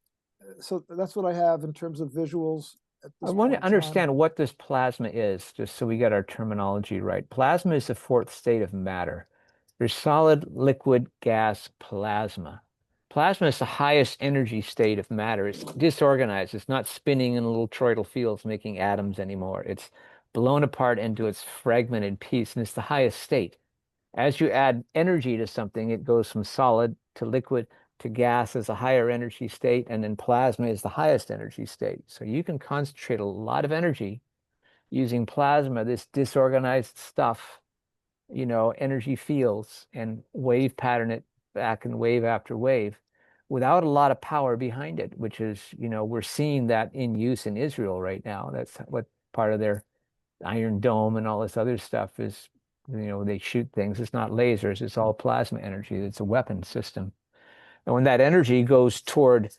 so that's what I have in terms of visuals. at I this want point to in time. understand what this plasma is, just so we get our terminology right. Plasma is the fourth state of matter. There's solid, liquid, gas, plasma. Plasma is the highest energy state of matter. It's disorganized. It's not spinning in little toroidal fields making atoms anymore. It's blown apart into its fragmented piece, and it's the highest state. As you add energy to something, it goes from solid to liquid to gas as a higher energy state, and then plasma is the highest energy state. So you can concentrate a lot of energy using plasma, this disorganized stuff, energy fields, and wave pattern it back in wave after wave without a lot of power behind it, which is, we're seeing that in use in Israel right now. That's what part of their Iron Dome and all this other stuff is. They shoot things. It's not lasers. It's all plasma energy. It's a weapon system. And when that energy goes toward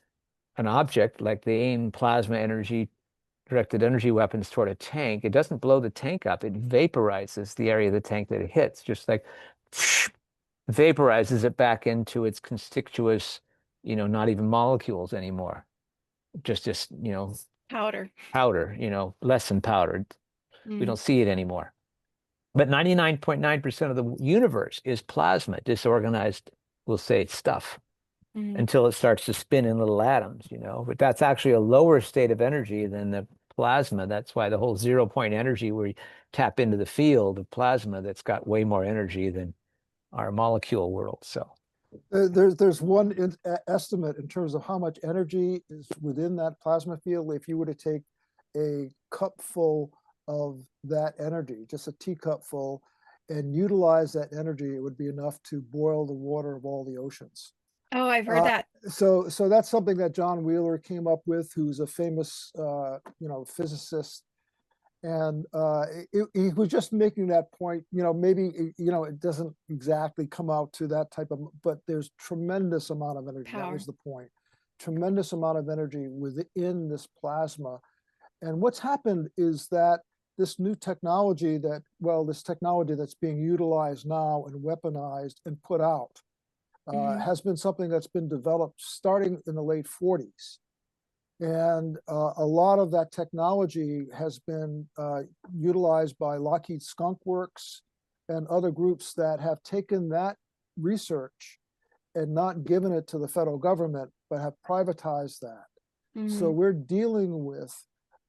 an object, like they aim plasma energy, directed energy weapons toward a tank, it doesn't blow the tank up. It vaporizes the area of the tank that it hits, just like vaporizes it back into its constituous, not even molecules anymore. Just, Powder. powder, less than powdered. We Mm. don't see it anymore. But 99.9% of the universe is plasma, disorganized, we'll say, stuff, until it starts to spin in little atoms, But that's actually a lower state of energy than the plasma. That's why the whole 0 point energy, where you tap into the field of plasma, that's got way more energy than our molecule world. So There's one estimate in terms of how much energy is within that plasma field. If you were to take a cup full of that energy, just a teacup full, and utilize that energy, it would be enough to boil the water of all the oceans. Oh, I've heard that. So that's something that John Wheeler came up with, who's a famous, physicist. And he was just making that point, maybe, it doesn't exactly come out to that type of, but there's tremendous amount of energy. Power. That was the point. Tremendous amount of energy within this plasma. And what's happened is that this new technology this technology that's being utilized now and weaponized and put out has been something that's been developed starting in the late 40s. And a lot of that technology has been utilized by Lockheed Skunk Works and other groups that have taken that research and not given it to the federal government, but have privatized that. So we're dealing with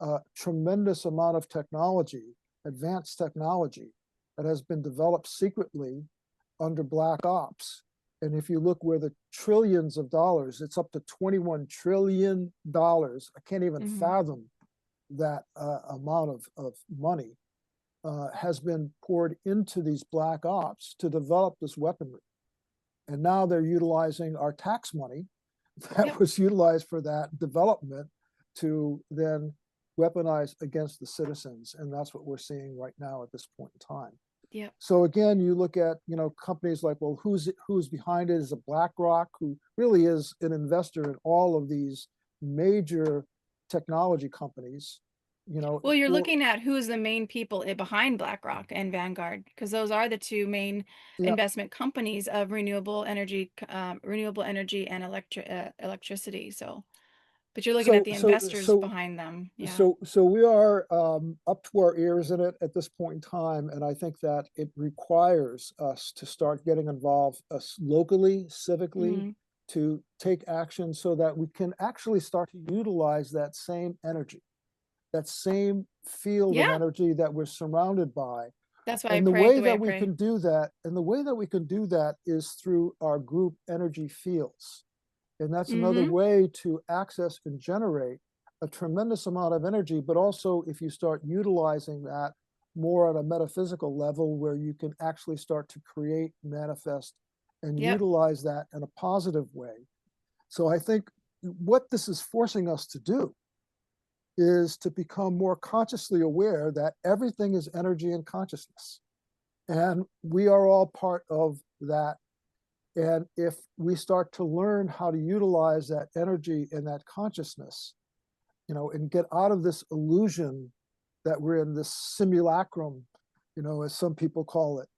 a tremendous amount of technology, advanced technology, that has been developed secretly under black ops. And if you look where the trillions of dollars, it's up to $21 trillion. I can't even fathom that amount of money has been poured into these black ops to develop this weaponry. And now they're utilizing our tax money that was utilized for that development to then weaponize against the citizens. And that's what we're seeing right now at this point in time. Yeah. So again, you look at, companies like, well, who's behind it? Is it BlackRock, who really is an investor in all of these major technology companies, Well, you're looking at who's the main people behind BlackRock and Vanguard, because those are the two main investment companies of renewable energy and electricity. So, but you're looking at the investors behind them. Yeah. So we are up to our ears in it at this point in time, and I think that it requires us to start getting involved locally, civically, to take action so that we can actually start to utilize that same energy, that same field of energy that we're surrounded by. That's why and I the pray way the way that I we pray. can do that, and the way that we can do that is through our group energy fields. And that's another way to access and generate a tremendous amount of energy, but also if you start utilizing that more on a metaphysical level, where you can actually start to create, manifest, and utilize that in a positive way. So I think what this is forcing us to do is to become more consciously aware that everything is energy and consciousness. And we are all part of that. And if we start to learn how to utilize that energy and that consciousness, and get out of this illusion that we're in this simulacrum, as some people call it,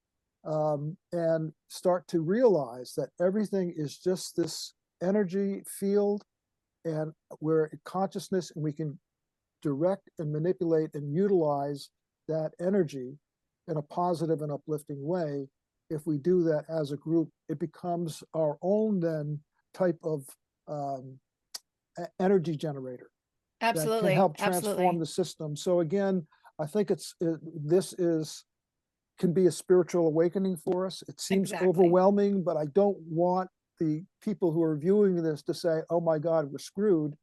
and start to realize that everything is just this energy field, and we're in consciousness, and we can direct and manipulate and utilize that energy in a positive and uplifting way. If we do that as a group, it becomes our own then type of energy generator that can Absolutely. help transform Absolutely. the system. So again, I think this can be a spiritual awakening for us. It seems Exactly. overwhelming, but I don't want the people who are viewing this to say, oh my God, we're screwed.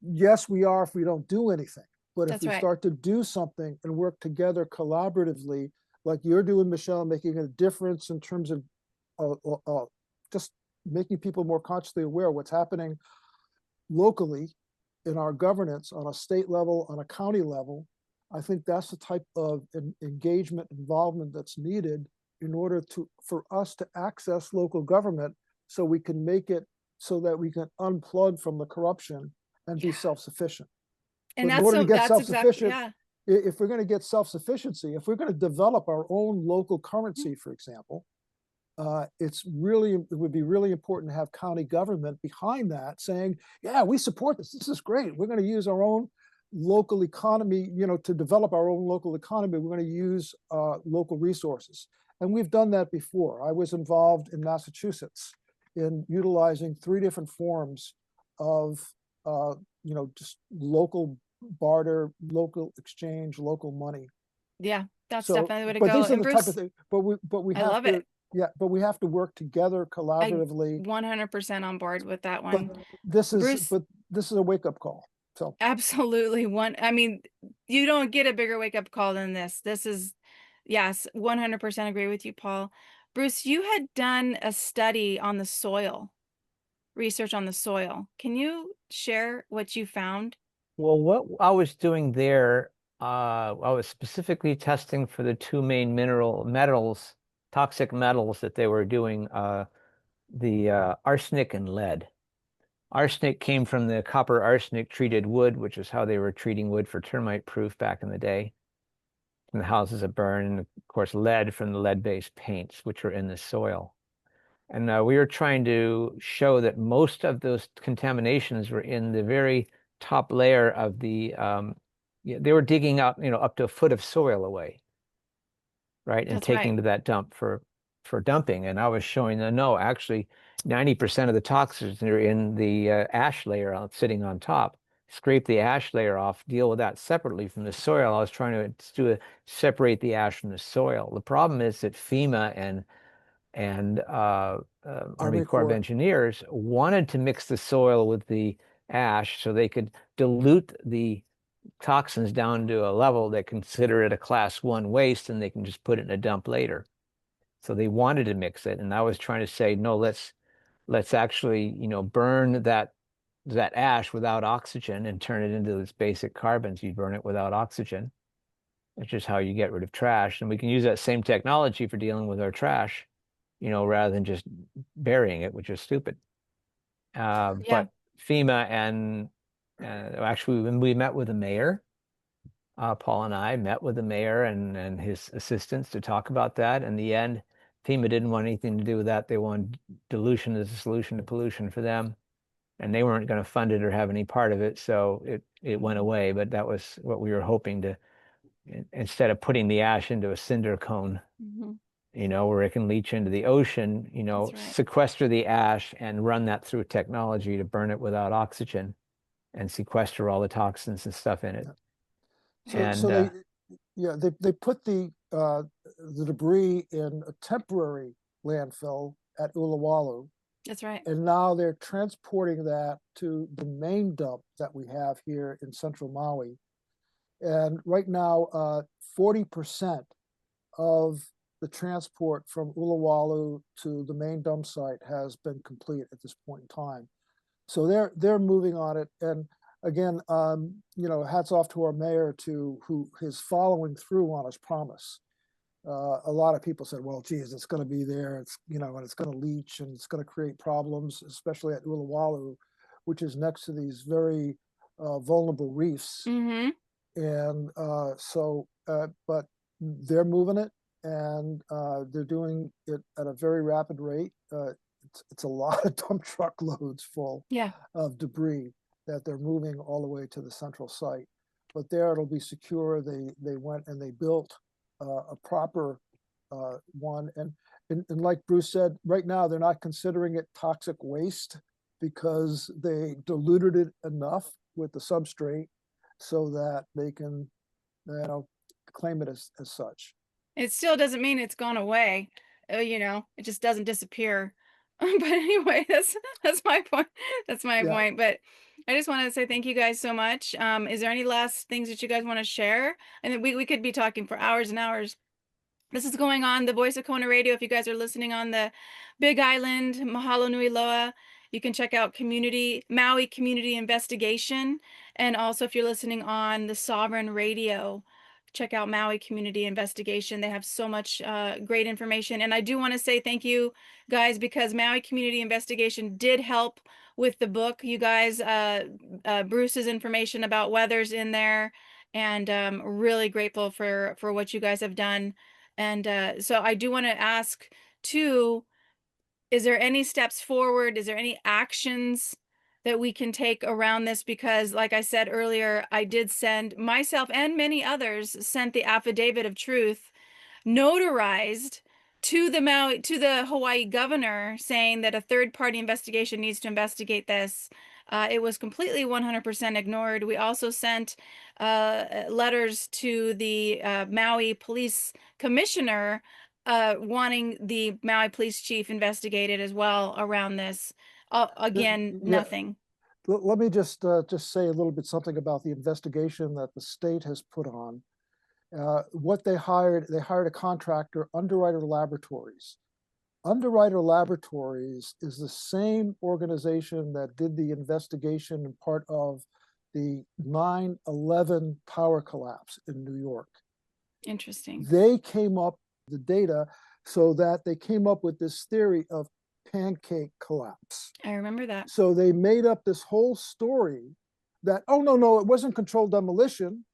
Yes, we are if we don't do anything. But if That's we right. start to do something and work together collaboratively, like you're doing, Michelle, making a difference in terms of just making people more consciously aware of what's happening locally in our governance on a state level, on a county level, I think that's the type of engagement, involvement that's needed in order for us to access local government so we can make it so that we can unplug from the corruption and be self-sufficient. And But in order to get self-sufficient, if we're going to get self-sufficiency, if we're going to develop our own local currency, for example, it would be really important to have county government behind that saying, yeah, we support this. This is great. We're going to use our own local economy, to develop our own local economy. We're going to use local resources. And we've done that before. I was involved in Massachusetts in utilizing 3 different forms of, just local barter, local exchange, local money. Yeah, that's definitely the way to go. But these are and the Bruce, type of thing, but we I have love to, it. yeah, but we have to work together collaboratively. 100% on board with that one. This Bruce, is a wake-up call. So absolutely I mean, you don't get a bigger wake-up call than this. This is, yes, 100% agree with you, Paul. Bruce, you had done a study on the soil, research on the soil. Can you share what you found? Well, what I was doing there, I was specifically testing for the 2 main toxic metals that they were doing, the arsenic and lead. Arsenic came from the copper arsenic treated wood, which is how they were treating wood for termite proof back in the day, from the houses that burn, and of course lead from the lead-based paints, which were in the soil. And we were trying to show that most of those contaminations were in the very top layer of the, they were digging out, up to a foot of soil away, right? And That's taking right. to that dump for dumping. And I was showing them, no, actually 90% of the toxins are in the ash layer sitting on top. Scrape the ash layer off, deal with that separately from the soil. I was trying to separate the ash from the soil. The problem is that FEMA and Army Corps of Engineers wanted to mix the soil with the ash so they could dilute the toxins down to a level that consider it a class 1 waste, and they can just put it in a dump later. So they wanted to mix it, and I was trying to say, no, let's actually, burn that ash without oxygen and turn it into its basic carbons. You burn it without oxygen, which is how you get rid of trash. And we can use that same technology for dealing with our trash, rather than just burying it, which is stupid. But FEMA and actually, when we met with the mayor, Paul and I met with the mayor and his assistants to talk about that. In the end, FEMA didn't want anything to do with that. They wanted dilution as a solution to pollution for them, and they weren't going to fund it or have any part of it. So it went away. But that was what we were hoping to, instead of putting the ash into a cinder cone, where it can leach into the ocean, sequester the ash and run that through technology to burn it without oxygen and sequester all the toxins and stuff in it. They put the debris in a temporary landfill at Uluwatu. That's right. And now they're transporting that to the main dump that we have here in central Maui. And right now, 40% of the transport from Uluwatu to the main dump site has been complete at this point in time. So they're moving on it. And again, hats off to our mayor who is following through on his promise. A lot of people said, well, geez, it's going to be there. It's, and it's going to leach and it's going to create problems, especially at Uluwatu, which is next to these very vulnerable reefs. Mm-hmm. And but they're moving it, and they're doing it at a very rapid rate. It's a lot of dump truck loads full of debris that they're moving all the way to the central site. but there it'll be secure. They went and they built a proper one. And like Bruce said, right now they're not considering it toxic waste because they diluted it enough with the substrate so that they can, claim it as such. It still doesn't mean it's gone away. It just doesn't disappear. But anyway, that's my point. That's my Yeah. point. But I just want to say thank you guys so much. Is there any last things that you guys want to share? And then we could be talking for hours and hours. This is going on the Voice of Kona Radio. If you guys are listening on the Big Island, Mahalo Nui Loa, you can check out Maui Community Investigation. And also if you're listening on the Sovereign Radio, check out Maui Community Investigation. They have so much great information. And I do want to say thank you guys, because Maui Community Investigation did help with the book. You guys, Bruce's information about weather's in there, and really grateful for what you guys have done. And so I do want to ask too, is there any steps forward? Is there any actions that we can take around this? Because like I said earlier, I did send myself and many others sent the affidavit of truth notarized to the Hawaii governor, saying that a third-party investigation needs to investigate this. It was completely 100% ignored. We also sent letters to the Maui police commissioner, wanting the Maui police chief investigated as well around this. Again, Yeah. nothing. Let me just say a little bit something about the investigation that the state has put on. What they hired a contractor, Underwriter Laboratories. Underwriter Laboratories is the same organization that did the investigation and part of the 9/11 power collapse in New York. Interesting. They came up with the data so that they came up with this theory of pancake collapse. I remember that. So they made up this whole story that, oh, no, it wasn't controlled demolition.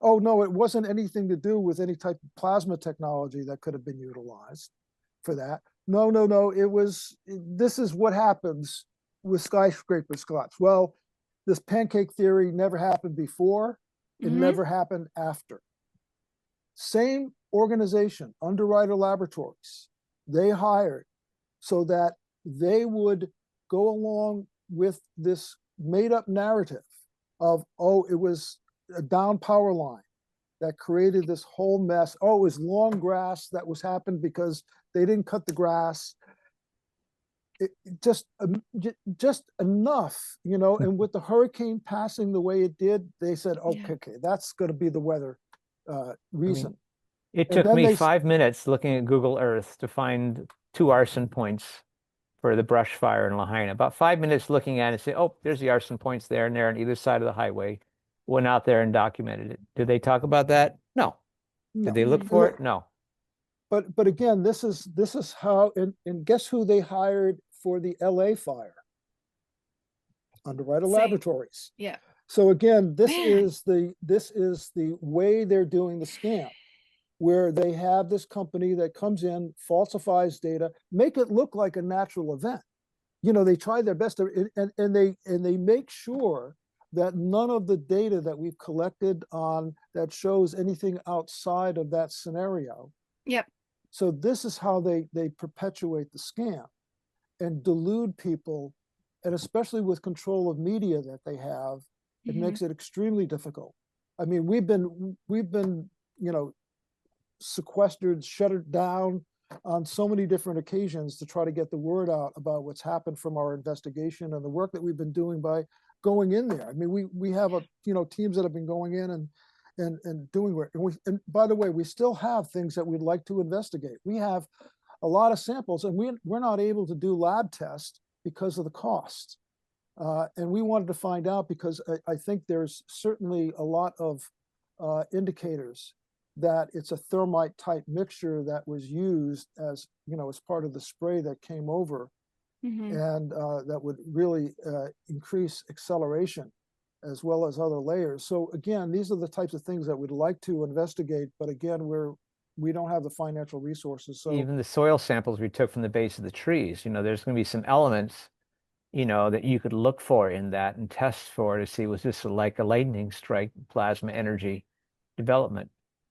Oh, no, it wasn't anything to do with any type of plasma technology that could have been utilized for that. No, this is what happens with skyscrapers collapse. Well, this pancake theory never happened before. It never happened after. Same organization, Underwriter Laboratories, they hired so that they would go along with this made up narrative of, oh, it was a down power line that created this whole mess. Oh, it was long grass that was happened because they didn't cut the grass. Just enough, and with the hurricane passing the way it did, they said, okay, that's going to be the weather reason. It took me 5 minutes looking at Google Earth to find 2 arson points for the brush fire in Lahaina. About 5 minutes looking at it and say, oh, there's the arson points there and there on either side of the highway. Went out there and documented it. Did they talk about that? No. Did they look for it? No. But again, this is how, and guess who they hired for the LA fire? Underwriter Laboratories. Yeah. So again, this is the way they're doing the scam, where they have this company that comes in, falsifies data, make it look like a natural event. They try their best to, and they make sure that none of the data that we've collected on that shows anything outside of that scenario. Yep. So this is how they perpetuate the scam and delude people, and especially with control of media that they have, it makes it extremely difficult. I mean, we've been sequestered, shuttered down on so many different occasions to try to get the word out about what's happened from our investigation and the work that we've been doing by going in there. I mean, we have teams that have been going in and doing work. And by the way, we still have things that we'd like to investigate. We have a lot of samples, and we're not able to do lab tests because of the cost. And we wanted to find out, because I think there's certainly a lot of indicators that it's a thermite type mixture that was used as part of the spray that came over, and that would really increase acceleration as well as other layers. So again, these are the types of things that we'd like to investigate, but again, we don't have the financial resources. So even the soil samples we took from the base of the trees, there's going to be some elements you know, that you could look for in that and test for to see, was this like a lightning strike plasma energy development?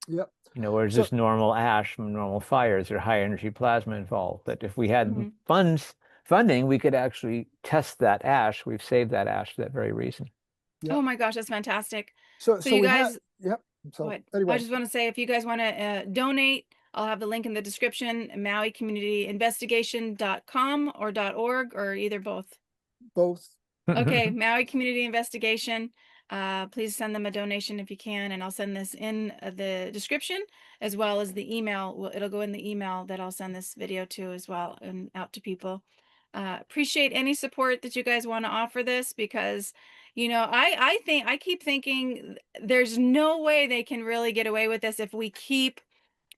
Yep. You know, or is So this normal ash from normal fires or high energy plasma involved? That if we had funding, we could actually test that ash. We've saved that ash for that very reason. yeah. Oh my gosh, that's fantastic. So So so you we have guys, yep. go So ahead. I anyway, just want to say, if you guys want to donate, I'll have the link in the description, MauiCommunityInvestigation.com or .org or either both. both. Okay, Maui Community Investigation. Please send them a donation if you can, and I'll send this in the description as well as the email. Well, it'll go in the email that I'll send this video to as well and out to people. Appreciate any support that you guys want to offer this, because, you know, I keep thinking there's no way they can really get away with this if we keep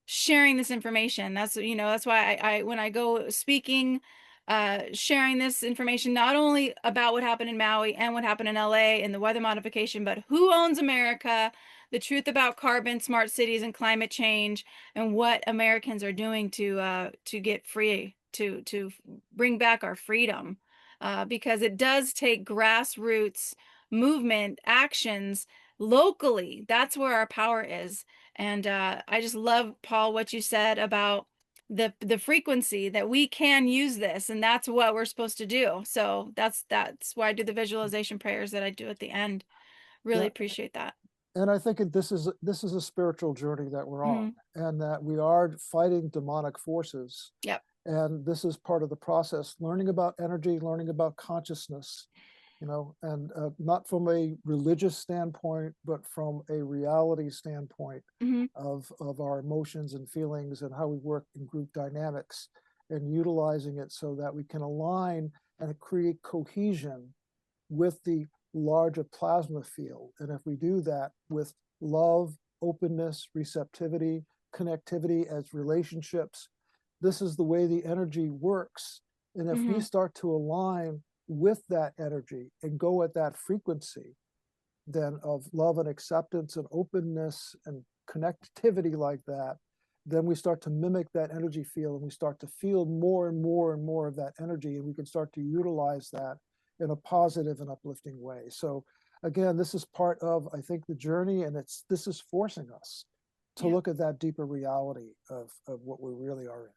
sharing this information. That's, you know, that's why I when I go speaking, sharing this information, not only about what happened in Maui and what happened in LA and the weather modification, but who owns America, the truth about carbon, smart cities, and climate change, and what Americans are doing to get free, to bring back our freedom, because it does take grassroots movement actions locally. That's where our power is. And I just love, Paul, what you said about the frequency that we can use this, and that's what we're supposed to do. So that's why I do the visualization prayers that I do at the end. Really Yeah. appreciate that. And I think this is a spiritual journey that we're on, and that we are fighting demonic forces. Yep. And this is part of the process, learning about energy, learning about consciousness, you know, and not from a religious standpoint, but from a reality standpoint of our emotions and feelings and how we work in group dynamics, and utilizing it so that we can align and create cohesion with the larger plasma field. And if we do that with love, openness, receptivity, connectivity as relationships, this is the way the energy works. And if we start to align with that energy and go at that frequency, then of love and acceptance and openness and connectivity like that, then we start to mimic that energy field, and we start to feel more and more and more of that energy, and we can start to utilize that in a positive and uplifting way. So again, this is part of, I think, the journey, and this is forcing us to look at that deeper reality of what we really are in.